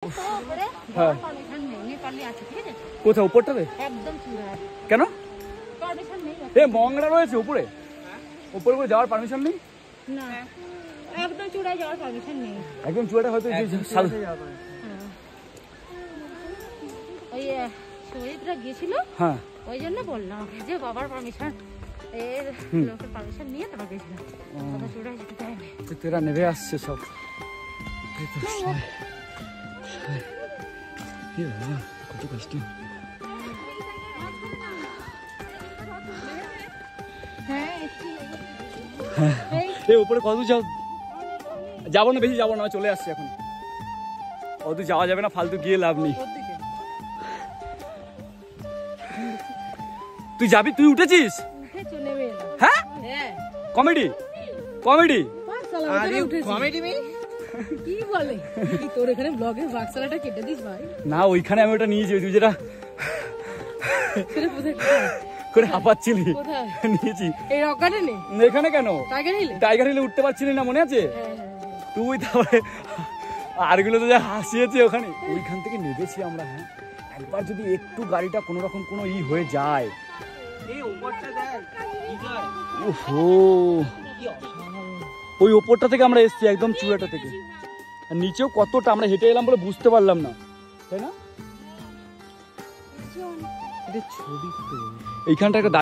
হ্যাঁ কোথায় উপরটাতে কেন এ মংরা রয়েছে উপরে উপরে করে যাওয়ার পারমিশন নেই না একদম চূড়ায় যাওয়ার পারমিশন নেই একদম চূড়াটা হয়তো ওই শহীদরা গিয়েছিল হ্যাঁ ওই জন্য বললাম যে বাবার পারমিশন এর লোকের পারমিশন নিয়ে তারপর গেছিলাম চূড়ায় যেতে চাইনি তেরা নেমে আসছে সব কত কষ্ট উপরে কত যাও যাবো না বেশি যাবো না চলে আসছে এখন অত যাওয়া যাবে না ফালতু গিয়ে লাভ নেই তুই যাবি তুই উঠেছিস হ্যাঁ কমেডি কমেডি কি বলে তোর এখানে ব্লগে বাক্সালাটা কেটে দিস ভাই না ওইখানে আমি ওটা নিয়েছি তুই যেটা করে হাঁপাচ্ছিলি নিয়েছি এই রক গার্ডেনে এখানে কেন টাইগার হিলে উঠতে পারছিলি না মনে আছে তুই তারপরে আরগুলো তো যা হাসিয়েছে ওখানে ওইখান থেকে নেমেছি আমরা হ্যাঁ একবার যদি একটু গাড়িটা কোনো রকম কোনো হয়ে যায় ওহো ওই ওপরটা থেকে আমরা এসছি একদম চূড়াটা থেকে আর নিচেও কতটা আমরা হেঁটে এলাম বলে বুঝতে পারলাম না তাই না ছবি এইখানটা একটা